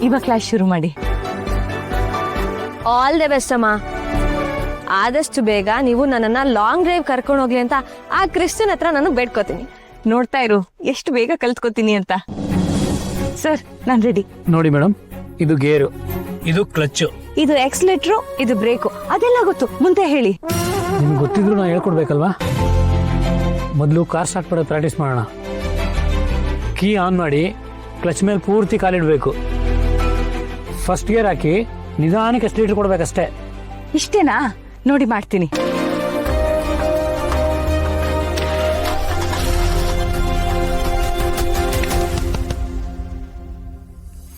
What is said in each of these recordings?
ಇವಾಗ ಕ್ಲಾಸ್ ಶುರು ಮಾಡಿ. ಆಲ್ ದ ಬೆಸ್ಟ್ ಅಮ್ಮ. ಆದಷ್ಟು ಬೇಗ ನೀವು ನನ್ನನ್ನ ಲಾಂಗ್ ಡ್ರೈವ್ ಕರ್ಕೊಂಡು ಹೋಗ್ಲಿ ಅಂತ ಆ ಕ್ರಿಶ್ಚಿಯನ್ ಹತ್ರ ನಾನು ಬೇಡ್ಕೋತೀನಿ. ನೋಡ್ತಾ ಇರು ಎಷ್ಟು ಬೇಗ ಕಲ್ತ್ಕೋತೀನಿ ಅಂತ. ಸರ್ ನಾನ್ ರೆಡಿ. ನೋಡಿ ಮೇಡಮ್, ಇದು ಗೇರು, ಇದು ಕ್ಲಚ್ಚು. ಇದು ಎಕ್ಸ್ಲೇಟ್ರು, ಇದು ಬ್ರೇಕು. ಅದೆಲ್ಲ ಗೊತ್ತು, ಮುಂದೆ ಹೇಳಿ. ನಿಮ್ಗೆ ಗೊತ್ತಿದ್ರು ನಾನು ಹೇಳ್ಕೊಡ್ಬೇಕಲ್ವಾ? ಮೊದಲು ಕಾರ್ ಸ್ಟಾರ್ಟ್ ಮಾಡೋದು ಪ್ರಾಕ್ಟೀಸ್ ಮಾಡೋಣ. ಕೀ ಆನ್ ಮಾಡಿ ಕ್ಲಚ್ ಮೇಲೆ ಪೂರ್ತಿ ಕಾಲಿಡಬೇಕು. ಫಸ್ಟ್ ಗೇರ್ ಹಾಕಿ ನಿಧಾನಕ್ಕೆ ಎಕ್ಸ್ಲೇಟರ್ ಕೊಡ್ಬೇಕಷ್ಟೇ. ಇಷ್ಟೇನಾ? ನೋಡಿ ಮಾಡ್ತೀನಿ.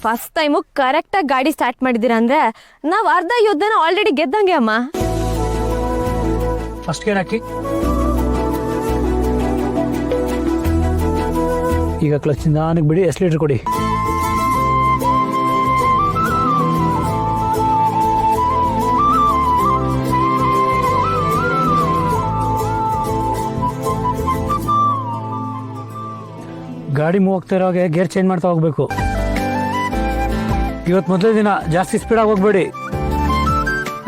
ಫಸ್ಟ್ ಟೈಮು ಕರೆಕ್ಟಾಗಿ ಗಾಡಿ ಸ್ಟಾರ್ಟ್ ಮಾಡಿದ್ದೀರಾ ಅಂದ್ರೆ ನಾವು ಅರ್ಧ ಯುದ್ಧನ ಆಲ್ರೆಡಿ ಗೆದ್ದಂಗೆ ಅಮ್ಮ. ಫಸ್ಟ್ ಗೇರ್ ಹಾಕಿ. ಈಗ ಕ್ಲಚ್ ನಿಧಾನಕ್ಕೆ ಬಿಡಿ, ಎಕ್ಸ್ಲೇಟರ್ ಕೊಡಿ. ಗಾಡಿ ಮೂವ್ ಆಗ್ತಾ ಇರೋವಾಗ ಗೇರ್ ಚೇಂಜ್ ಮಾಡ್ತಾ ಹೋಗ್ಬೇಕು. ಇವತ್ತು ಮೊದಲೇ ದಿನ, ಜಾಸ್ತಿ ಸ್ಪೀಡಾಗಿ ಹೋಗ್ಬೇಡಿ.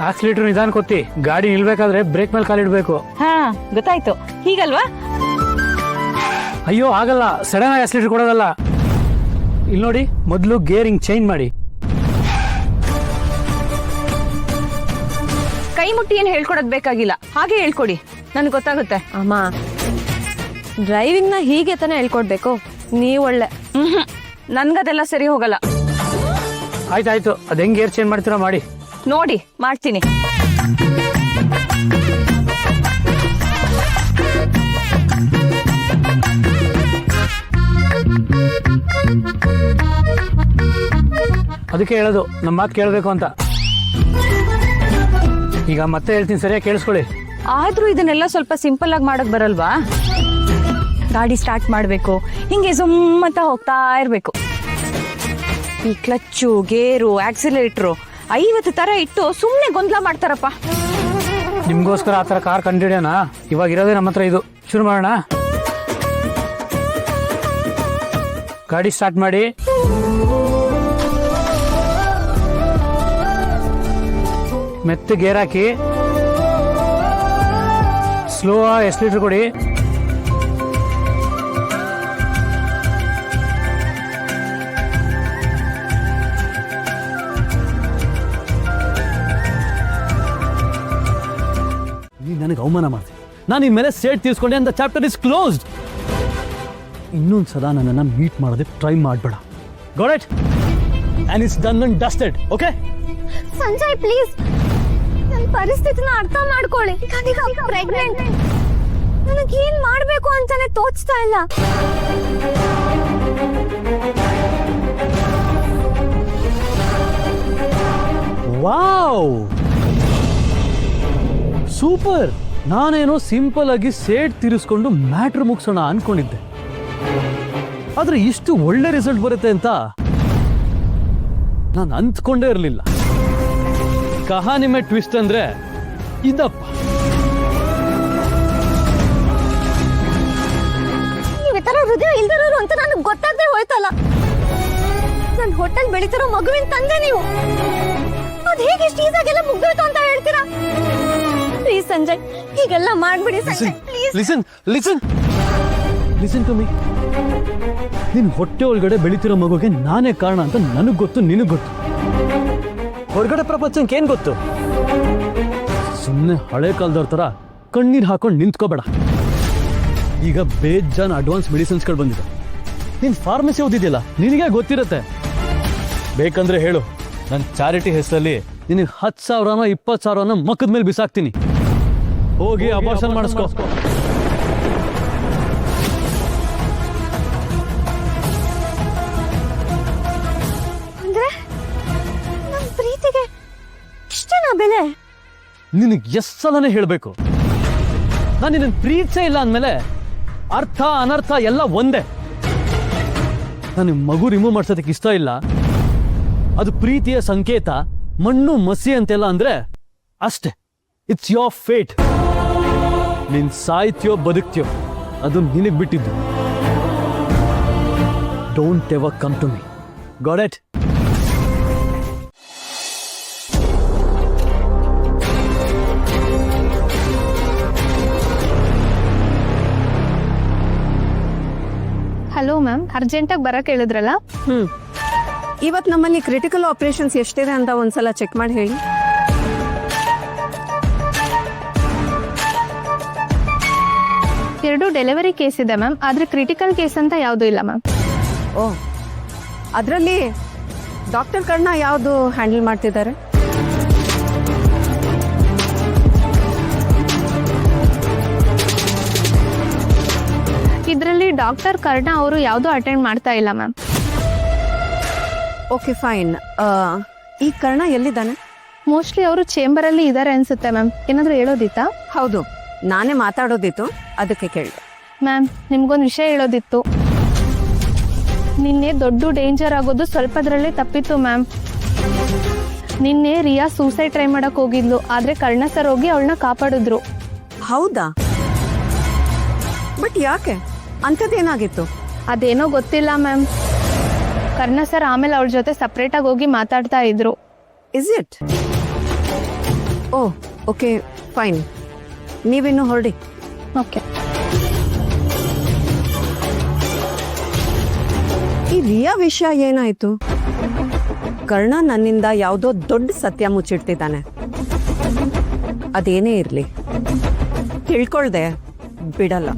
ಆಕ್ಸಿಲೇಟರ್ ನಿಧಾನ ಕೊತ್ತಿ. ಗಾಡಿ ನಿಲ್ಬೇಕಾದ್ರೆ ಬ್ರೇಕ್ ಮೇಲೆ ಕಾಲಿಡ್ಬೇಕು. ಹಾ ಗೊತ್ತಾಯ್ತು, ಹೀಗಲ್ವಾ? ಅಯ್ಯೋ ಆಗಲ್ಲ, ಸಡನ್ ಆಗಿ ಆಕ್ಸಿಲೇಟರ್ ಕೊಡೋದಲ್ಲ. ಇಲ್ಲಿ ನೋಡಿ, ಮೊದಲು ಗೇರ್ ಹಿಂಗ್ ಚೇಂಜ್ ಮಾಡಿ. ಕೈ ಮುಟ್ಟಿ ಏನ್ ಹೇಳ್ಕೊಡೋದ್ ಬೇಕಾಗಿಲ್ಲ, ಹಾಗೆ ಹೇಳ್ಕೊಡಿ, ನನ್ಗೆ ಗೊತ್ತಾಗುತ್ತೆ. ಅಮ್ಮ, ಡ್ರೈವಿಂಗ್ ನ ಹೀಗೆ ತಾನೇ ಹೇಳ್ಕೊಡ್ಬೇಕು. ನೀವು ಒಳ್ಳೆ. ನನ್ಗದೆಲ್ಲ ಸರಿ ಹೋಗಲ್ಲ. ಆಯ್ತಾಯ್ತು, ಅದ್ ಹೆಂಗ್ ಗೇರ್ ಚೇಂಜ್ ಮಾಡ್ತೀರಾ ಮಾಡಿ. ನೋಡಿ ಮಾಡ್ತೀನಿ. ಅದಕ್ಕೆ ಹೇಳೋದು ನಮ್ಮ ಮಾತು ಕೇಳಬೇಕು ಅಂತ. ಈಗ ಮತ್ತೆ ಹೇಳ್ತೀನಿ, ಸರಿಯಾಗಿ ಕೇಳಿಸ್ಕೊಳ್ಳಿ. ಆದ್ರೂ ಇದನ್ನೆಲ್ಲ ಸ್ವಲ್ಪ ಸಿಂಪಲ್ ಆಗಿ ಮಾಡಕ್ ಬರಲ್ವಾ? ಗಾಡಿ ಸ್ಟಾರ್ಟ್ ಮಾಡ್ಬೇಕು, ಹಿಂಗೆ ಸುಮ್ಮಂತ ಹೋಗ್ತಾ ಇರ್ಬೇಕು. ಈ ಕ್ಲಚ್ಚು, ಗೇರು, ಆಕ್ಸಿಲೇಟ್ರು 50 ತರ ಇಟ್ಟು ಸುಮ್ನೆ ಗೊಂದಲ ಮಾಡ್ತಾರಪ್ಪ. ನಿಮ್ಗೋಸ್ಕರ ಆ ಥರ ಕಾರ್ ಕಂಡಿಡಿಯೋಣ. ಇವಾಗ ಇರೋದೇ ನಮ್ಮ ಹತ್ರ ಇದು. ಶುರು ಮಾಡೋಣ. ಗಾಡಿ ಸ್ಟಾರ್ಟ್ ಮಾಡಿ. ಮೆತ್ತ ಗೇರ್ ಹಾಕಿ, ಸ್ಲೋ ಎಕ್ಸ್ಲೇಟರ್ ಕೊಡಿ. ನನಗೆ ಅವಮಾನ ಮಾಡ್ತೀನಿ. ನಾನು ಇನ್ಮೇಲೆ ಸೇಟ್ ತೀರ್ಸ್ಕೊಂಡೆ ಅಂತ ಚಾಪ್ಟರ್ ಇಸ್ ಕ್ಲೋಸ್ಡ್. ಇನ್ನೊಂದು ಸಲ ನನ್ನನ್ನು ಮೀಟ್ ಮಾಡೋದೇ ಟ್ರೈ ಮಾಡಬೇಡ. Got it? And it's done and dusted. Okay Sanjay please, ನನ್ನ ಪರಿಸ್ಥಿತಿನ ಅರ್ಥ ಮಾಡ್ಕೊಳ್ಳಿ. ನಾನೀಗ ಪ್ರೆಗ್ನೆಂಟ್. ನನಗೇನ್ ಮಾಡ್ಬೇಕು ಅಂತಾನೆ ತೋಚ್ತಾ ಇಲ್ಲ. Wow, super. ನಾನೇನೋ ಸಿಂಪಲ್ ಆಗಿ ಸೇಟ್ ತೀರಿಸ್ಕೊಂಡು ಮ್ಯಾಟ್ರ್ ಮುಗಿಸೋಣ ಅನ್ಕೊಂಡಿದ್ದೆ, ಆದ್ರೆ ಇಷ್ಟು ಒಳ್ಳೆ ರಿಸಲ್ಟ್ ಬರುತ್ತೆ ಅಂತ ನಾನು ಅಂದ್ಕೊಂಡೇ ಇರಲಿಲ್ಲ. ಕಹಾನಿ ಮೇ ಟ್ವಿಸ್ಟ್ ಅಂದ್ರೆ ಇದಪ್ಪ. ನೀವ್ ಈ ತರ ಹೃದಯ ಇಲ್ದಿರೋರು ಅಂತ ನನಗೆ ಗೊತ್ತಾಗದೆ ಹೋಯ್ತಲ್ಲ. ನನ್ನ ಹೋಟೆಲ್ ಬೆಳಿತಿರೋ ಮಗುವಿನ ತಂದೆ ನೀವು. ಅದ್ ಹೇಗೆ ಇಷ್ಟು ಈಸಾಗೆಲ್ಲ ಮುಗ್ದೋಯ್ತು ಅಂತ ಹೇಳ್ತೀರಾ? ಪ್ಲೀಸ್ ಸಂಜಯ್, ಹೀಗೆಲ್ಲ ಮಾಡ್ಬಿಡಿ Sanjay, please. Listen to me. ನಿನ್ ಹೊಟ್ಟೆ ಒಳಗಡೆ ಬೆಳಿತಿರೋ ಮಗುಗೆ ನಾನೇ ಕಾರಣ ಅಂತ ನನಗ್ ಗೊತ್ತು, ನಿನಗ್ ಗೊತ್ತು. ಹೊರಗಡೆ ಪ್ರಪಂಚಕ್ಕೆ ಏನ್ ಗೊತ್ತು? ಸುಮ್ಮನೆ ಹಳೆ ಕಾಲದವ್ರ ತರ ಕಣ್ಣೀರ್ ಹಾಕೊಂಡು ನಿಂತ್ಕೋಬೇಡ. ಈಗ ಬೇಜಾನ್ ಅಡ್ವಾನ್ಸ್ ಮೆಡಿಸಿನ್ಸ್ಗಳು ಬಂದಿದೆ. ನೀನ್ ಫಾರ್ಮಸಿ ಓದಿದ್ಯಲ್ಲ, ನಿನಗೆ ಗೊತ್ತಿರುತ್ತೆ. ಬೇಕಂದ್ರೆ ಹೇಳು, ನನ್ನ ಚಾರಿಟಿ ಹೆಸರಲ್ಲಿ ನಿನಗೆ 10,000ನೋ 20,000ನೋ ಮಕ್ಕದ ಮೇಲೆ ಬಿಸಾಕ್ತೀನಿ. ಹೋಗಿ ಅಬಾರ್ಷನ್ ಮಾಡಿಸ್ಕೋ. ಅಂದ್ರೆ ನನ್ನ ಪ್ರೀತಿಗೆ ಇಷ್ಟೇನಾ ಬೆಲೆ? ನಿನಗೆ ಎಷ್ಟು ಸಲನೇ ಹೇಳಬೇಕು? ನಾನು ನಿನ್ನ ಪ್ರೀತಿಸೇ ಇಲ್ಲ ಅಂದಮೇಲೆ ಅರ್ಥ ಅನರ್ಥ ಎಲ್ಲ ಒಂದೇ. ನಾನು ಮಗು ರಿಮೂವ್ ಮಾಡ್ಸೋದಕ್ಕೆ ಇಷ್ಟ ಇಲ್ಲ, ಅದು ಪ್ರೀತಿಯ ಸಂಕೇತ, ಮಣ್ಣು ಮಸಿ ಅಂತೆಲ್ಲ ಅಂದ್ರೆ ಅಷ್ಟೇ. It's your fate. ನೀನ್ ಸಾಯ್ತೀಯೋ ಬದುಕ್ತೀಯೋ ಅದು ನಿನಗೆ ಬಿಟ್ಟಿದ್ದು. Don't ever come to me. Got it? Ma'am ಅರ್ಜೆಂಟಾಗಿ ಬರಕ್ಕೆ ಹೇಳಿದ್ರಲ್ಲ. ಇವತ್ತು ನಮ್ಮಲ್ಲಿ ಕ್ರಿಟಿಕಲ್ ಆಪರೇಷನ್ಸ್ ಎಷ್ಟಿದೆ ಅಂತ ಒಂದ್ಸಲ ಚೆಕ್ ಮಾಡಿ ಹೇಳಿ. ಎರಡು ಡೆಲಿವರಿ ಕೇಸ್ ಇದೆ ಮ್ಯಾಮ್, ಆದ್ರೆ ಕ್ರಿಟಿಕಲ್ ಕೇಸ್ ಅಂತ ಯಾವುದೂ ಇಲ್ಲ ಮ್ಯಾಮ್. ಓ, ಅದರಲ್ಲಿ ಡಾಕ್ಟರ್ ಕರ್ಣ ಯಾವುದು ಹ್ಯಾಂಡಲ್ ಮಾಡ್ತಿದ್ದಾರೆ? ಇದರಲ್ಲಿ ಡಾಕ್ಟರ್ ಕರ್ಣ ಅವರು ಯಾವುದೂ ಅಟೆಂಡ್ ಮಾಡ್ತಾ ಇಲ್ಲ ಮ್ಯಾಮ್. Okay fine. ಈ ಕರ್ಣ ಎಲ್ಲಿದ್ದಾನೆ? ಮೋಸ್ಟ್ಲಿ ಅವರು ಚೇಂಬರಲ್ಲಿ ಇದ್ದಾರೆ ಅನ್ಸುತ್ತೆ ಮ್ಯಾಮ್. ಏನಾದರೂ ಹೇಳೋದಿತ್ತಾ? ಹೌದು, ನಾನೇ ಮಾತಾಡೋದಿತ್ತು, ಅದಕ್ಕೆ ಕೇಳಿದೆ. ಮ್ಯಾಮ್ ನಿಮ್ಗೊಂದು ವಿಷಯ ಹೇಳೋದಿತ್ತು. ನಿನ್ನೆ ದೊಡ್ಡ ಡೇಂಜರ್ ಆಗೋದು ಸ್ವಲ್ಪದ್ರಲ್ಲೇ ತಪ್ಪಿತ್ತು ಮ್ಯಾಮ್. ನಿನ್ನೆ ರಿಯಾ ಸೂಸೈಡ್ ಟ್ರೈ ಮಾಡಕ್ ಹೋಗಿದ್ಲು, ಆದ್ರೆ ಕರ್ಣ ಸರ್ ಹೋಗಿ ಅವಳನ್ನ ಕಾಪಾಡಿದ್ರು. ಹೌದಾ? ಬಟ್ ಯಾಕೆ? ಅಂಥದ್ದೇನಾಗಿತ್ತು? ಅದೇನೋ ಗೊತ್ತಿಲ್ಲ ಮ್ಯಾಮ್. ಕರ್ಣ ಸರ್ ಆಮೇಲೆ ಅವಳ ಜೊತೆ ಸಪ್ರೇಟಾಗಿ ಹೋಗಿ ಮಾತಾಡ್ತಾ ಇದ್ರು. Is it? Oh okay fine, ನೀವಿನ್ನು ಹೊರಡಿ. ಓಕೆ. ಈ ರಿಯಾ ವಿಷಯ ಏನಾಯ್ತು? ಕರ್ಣ ನನ್ನಿಂದ ಯಾವುದೋ ದೊಡ್ಡ ಸತ್ಯ ಮುಚ್ಚಿಡ್ತಿದ್ದಾನೆ. ಅದೇನೇ ಇರಲಿ, ತಿಳ್ಕೊಳ್ದೆ ಬಿಡಲ್ಲ.